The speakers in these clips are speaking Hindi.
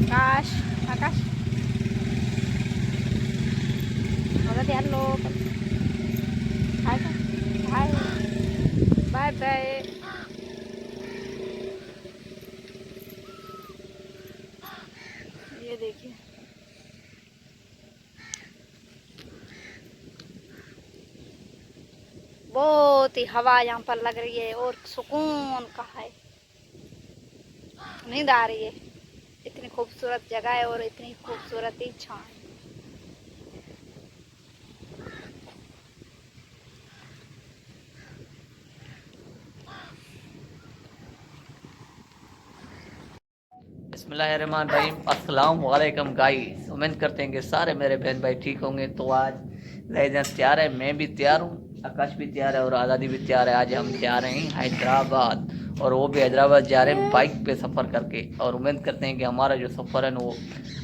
आकाश Akash hello hi hi bye bye. ये देखिए बहुत ही हवा यहाँ पर लग रही है और सुकून का है, नींद आ रही है। इतनी खूबसूरत जगह है और इतनी खूबसूरत ही छां है। बिस्मिल्लाहिर्रहमानिर्रहीम। अस्सलाम वालेकुम गाइस, उम्मीद करते हैं कि सारे मेरे बहन भाई ठीक होंगे। तो आज लहजा तैयार है, मैं भी तैयार हूँ, आकाश भी तैयार है और आज़ादी भी तैयार है। आज हम जा रहे हैं हैदराबाद और वो भी हैदराबाद जा रहे हैं बाइक पे सफ़र करके। और उम्मीद करते हैं कि हमारा जो सफ़र है वो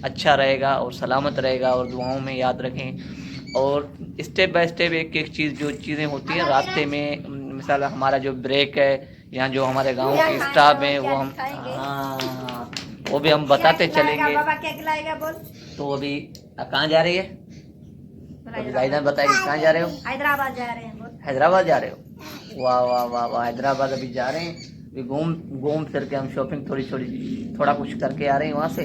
अच्छा रहेगा और सलामत रहेगा और दुआओं में याद रखें। और स्टेप बाय स्टेप एक एक चीज़ जो चीज़ें होती हैं रास्ते में, मिसाल हमारा जो ब्रेक है, यहाँ जो हमारे गाँव के स्टाफ हैं वो हम हाँ वो भी हम बताते चलेंगे। बाबा क्या खिलाएगा बोल। तो अभी कहाँ जा रही है? अभी गाइडलाइन बताएगी कहाँ जा रहे हो? हैदराबाद जा रहे हैं बोल। हैदराबाद जा रहे हो? वाह वाह वाह वाह, हैदराबाद अभी जा रहे हैं। अभी घूम घूम फिर के हम शॉपिंग थोड़ा कुछ करके आ रहे हैं वहाँ से,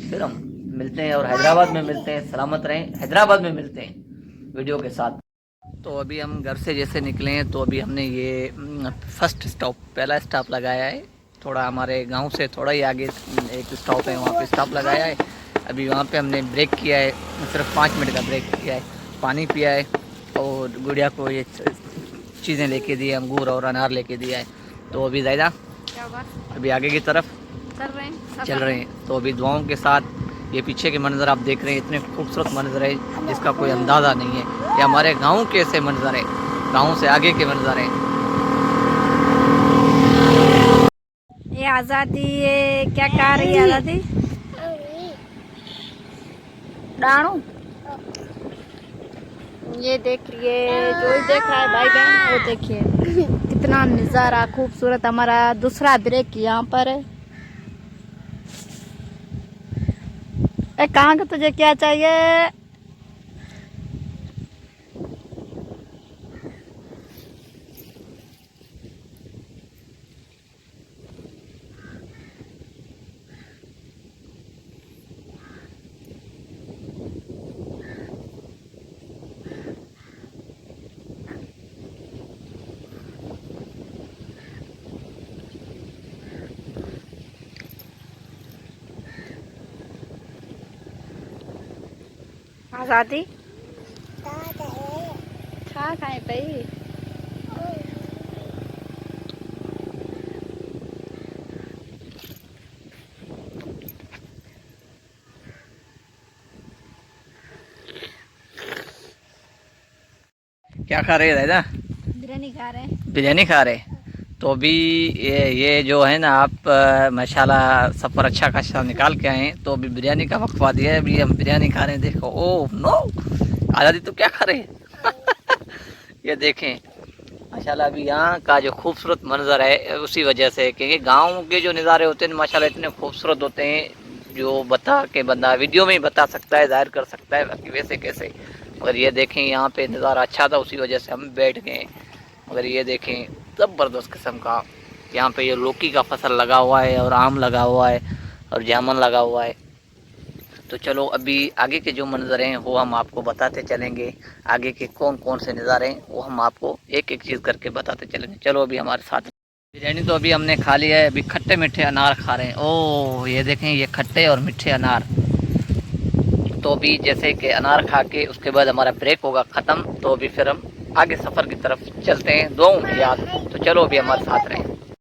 फिर हम मिलते हैं और हैदराबाद में मिलते हैं। सलामत रहें, हैदराबाद में मिलते हैं वीडियो के साथ। तो अभी हम घर से जैसे निकले हैं तो अभी हमने ये फर्स्ट स्टॉप, पहला स्टॉप लगाया है। थोड़ा हमारे गांव से थोड़ा ही आगे एक स्टॉप है, वहाँ पे स्टॉप लगाया है। अभी वहाँ पे हमने ब्रेक किया है, सिर्फ 5 मिनट का ब्रेक किया है, पानी पिया है और गुड़िया को ये चीज़ें लेके दी है, अंगूर और अनार लेके दिया है। तो अभी ज़्यादा अभी आगे की तरफ चल रहे हैं। तो अभी दुआओं के साथ ये पीछे के मंजर आप देख रहे हैं, इतने खूबसूरत मंजर है जिसका कोई अंदाज़ा नहीं है। ये हमारे गांव के ऐसे मंजर है, गांव से आगे के मंजर है। ये आज़ादी ये क्या कर रही है? आज़ादी डाणू ये देखिए, जो ही देख रहा है भाई बहन वो देखिए कितना नज़ारा खूबसूरत। हमारा दूसरा ब्रेक यहाँ पर है। कहाँ का तुझे क्या चाहिए? आज़ादी खा खाए भाई। क्या खा रहे हैं दादा? बिरयानी खा रहे हैं। बिरयानी खा रहे हैं। तो अभी ये जो है ना, आप माशाल्लाह सफ़र अच्छा खासा निकाल के आए हैं। तो अभी बिरयानी का वक्फा दिया है, अभी हम बिरयानी खा रहे हैं। देखो, ओह नो आज़ादी तो क्या खा रहे हैं? ये देखें माशाल्लाह, अभी यहाँ का जो खूबसूरत मंजर है उसी वजह से, क्योंकि गांव के जो नज़ारे होते हैं माशाल्लाह इतने खूबसूरत होते हैं, जो बता के बंदा वीडियो में ही बता सकता है, जाहिर कर सकता है, बाकी वैसे कैसे। मगर ये देखें यहाँ पे नज़ारा अच्छा था, उसी वजह से हम बैठ गए। मगर ये देखें ज़बरदस्त किस्म का, यहाँ पे ये लौकी का फसल लगा हुआ है और आम लगा हुआ है और जामुन लगा हुआ है। तो चलो अभी आगे के जो मंजर हैं वो हम आपको बताते चलेंगे, आगे के कौन कौन से नज़ारे हैं वो हम आपको एक एक चीज़ करके बताते चलेंगे। चलो अभी हमारे साथ। बिरयानी तो अभी हमने खा लिया है, अभी खट्टे मीठे अनार खा रहे हैं। ओह ये देखें, ये खट्टे और मीठे अनार। तो अभी जैसे कि अनार खा के उसके बाद हमारा ब्रेक होगा ख़त्म, तो अभी फिर हम आगे सफ़र की तरफ चलते हैं, दुआओं में याद। तो चलो अभी हमारे साथ रहें।